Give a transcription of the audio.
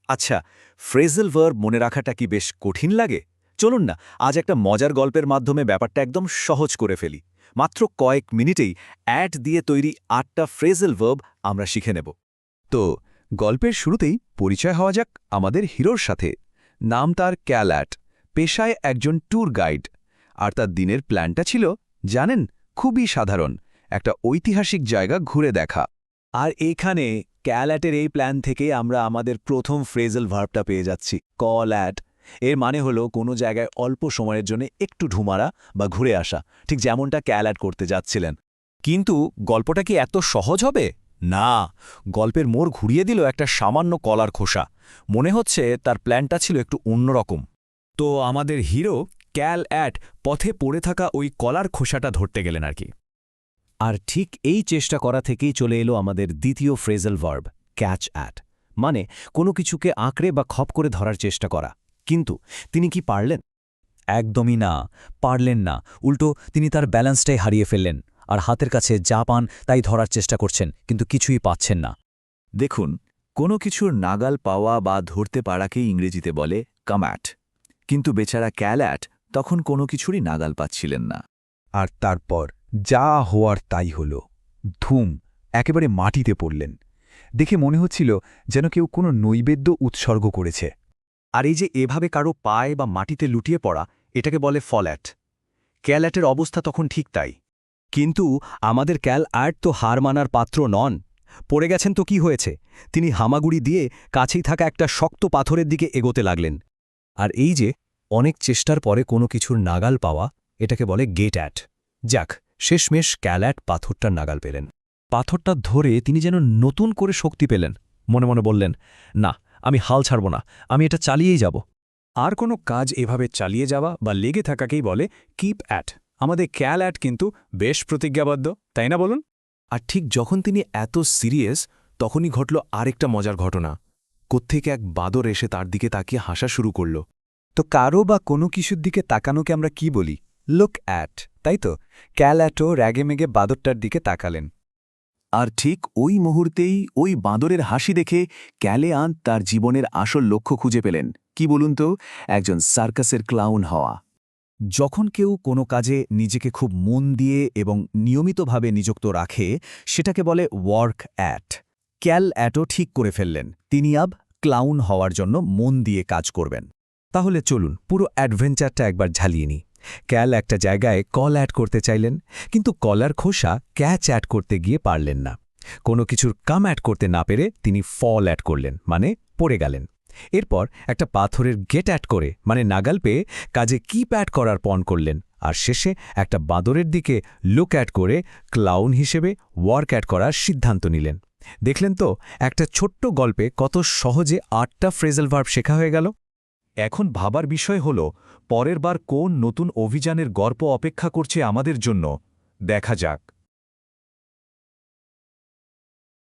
আচ্ছা, phrasal verb মনে রাখাটা কি বেশ কঠিন লাগে? চলুন না, আজ একটা মজার গল্পের মাধ্যমে ব্যাপারটা একদম সহজ করে ফেলি। মাত্র কয়েক মিনিটেই অ্যাট দিয়ে তৈরি ৮টা ফ্রেজাল ভার্ব আমরা শিখে নেব। তো গল্পের শুরুতেই পরিচয় হওয়া যাক আমাদের হিরোর সাথে। নাম তার ক্যালঅ্যাট, পেশায় একজন ট্যুর গাইড। আর তার দিনের প্ল্যানটা ছিল, জানেন, খুবই সাধারণ, একটা ঐতিহাসিক জায়গা ঘুরে দেখা। আর এইখানে ক্যালঅ্যাটের এই প্ল্যান থেকে আমরা আমাদের প্রথম ফ্রেজাল ভার্বটা পেয়ে যাচ্ছি, কল অ্যাট। এর মানে হলো কোনো জায়গায় অল্প সময়ের জন্য একটু ঢুমারা বা ঘুরে আসা, ঠিক যেমনটা ক্যালঅ্যাট করতে যাচ্ছিলেন। কিন্তু গল্পটা কি এত সহজ হবে? না, গল্পের মোড় ঘুরিয়ে দিল একটা সামান্য কলার খোসা। মনে হচ্ছে তার প্ল্যানটা ছিল একটু অন্যরকম। তো আমাদের হিরো ক্যালঅ্যাট পথে পড়ে থাকা ওই কলার খোসাটা ধরতে গেলেন আর কি। আর ঠিক এই চেষ্টা করা থেকেই চলে এলো আমাদের দ্বিতীয় ফ্রেজাল ভার্ব, ক্যাচ অ্যাট, মানে কোনো কিছুকে আঁকড়ে বা খপ করে ধরার চেষ্টা করা। কিন্তু তিনি কি পারলেন? একদমই না, পারলেন না। উল্টো তিনি তার ব্যালেন্সটাই হারিয়ে ফেললেন, আর হাতের কাছে যা পান তাই ধরার চেষ্টা করছেন, কিন্তু কিছুই পাচ্ছেন না। দেখুন, কোনো কিছুর নাগাল পাওয়া বা ধরতে পারাকেই ইংরেজিতে বলে কাম্যাট। কিন্তু বেচারা ক্যালঅ্যাট তখন কোনো কিছুরই নাগাল পাচ্ছিলেন না। আর তারপর যা হওয়ার তাই হল, ধুম, একেবারে মাটিতে পড়লেন। দেখে মনে হচ্ছিল যেন কেউ কোনো নৈবেদ্য উৎসর্গ করেছে। আর এই যে এভাবে কারো পায়ে বা মাটিতে লুটিয়ে পড়া, এটাকে বলে ফলঅ্যাট। ক্যালঅ্যাটের অবস্থা তখন ঠিক তাই। কিন্তু আমাদের ক্যালঅ্যাট তো হার মানার পাত্র নন। পড়ে গেছেন তো কি হয়েছে, তিনি হামাগুড়ি দিয়ে কাছেই থাকা একটা শক্ত পাথরের দিকে এগোতে লাগলেন। আর এই যে অনেক চেষ্টার পরে কোনো কিছুর নাগাল পাওয়া, এটাকে বলে গেট অ্যাট। যাক, শেষমেশ ক্যালঅ্যাট পাথরটার নাগাল পেলেন। পাথরটা ধরে তিনি যেন নতুন করে শক্তি পেলেন। মনে মনে বললেন, না, আমি হাল ছাড়ব না, আমি এটা চালিয়েই যাব। আর কোনো কাজ এভাবে চালিয়ে যাওয়া বা লেগে থাকাকেই বলে কিপ অ্যাট। আমাদের ক্যালঅ্যাট কিন্তু বেশ প্রতিজ্ঞাবদ্ধ, তাই না বলুন? আর ঠিক যখন তিনি এত সিরিয়াস, তখনই ঘটল আরেকটা মজার ঘটনা। কোত্থেকে এক বাদর এসে তার দিকে তাকিয়ে হাসা শুরু করল। তো কারো বা কোনো কিছুর দিকে তাকানোকে আমরা কি বলি? লুক অ্যাট, তাই তো? ক্যালঅ্যাটও র্যাগেমেগে বাদরটার দিকে তাকালেন। আর ঠিক ওই মুহূর্তেই ওই বাঁদরের হাসি দেখে ক্যালঅ্যাট তার জীবনের আসল লক্ষ্য খুঁজে পেলেন। কি বলুন তো? একজন সার্কাসের ক্লাউন হওয়া। যখন কেউ কোনো কাজে নিজেকে খুব মন দিয়ে এবং নিয়মিতভাবে নিযুক্ত রাখে, সেটাকে বলে ওয়ার্ক অ্যাট। ক্যালঅ্যাটও ঠিক করে ফেললেন, তিনি আব ক্লাউন হওয়ার জন্য মন দিয়ে কাজ করবেন। তাহলে চলুন পুরো অ্যাডভেঞ্চারটা একবার ঝালিয়ে নিই। ক্যাল একটা জায়গায় কল অ্যাড করতে চাইলেন, কিন্তু কলার খোসা ক্যাচ অ্যাড করতে গিয়ে পারলেন না। কোনো কিছুর কাম অ্যাড করতে না পেরে তিনি ফল অ্যাড করলেন, মানে পড়ে গেলেন। এরপর একটা পাথরের গেট অ্যাড করে, মানে নাগাল পেয়ে কাজে কিপ অ্যাড করার পণ করলেন। আর শেষে একটা বাদরের দিকে লুক অ্যাড করে ক্লাউন হিসেবে ওয়ার্ক অ্যাড করার সিদ্ধান্ত নিলেন। দেখলেন তো, একটা ছোট্ট গল্পে কত সহজে ৮টা ফ্রেজাল ভার্ব শেখা হয়ে গেল। এখন ভাবার বিষয় হল, পরের বার কোন নতুন অভিযানের গল্প অপেক্ষা করছে আমাদের জন্য। দেখা যাক।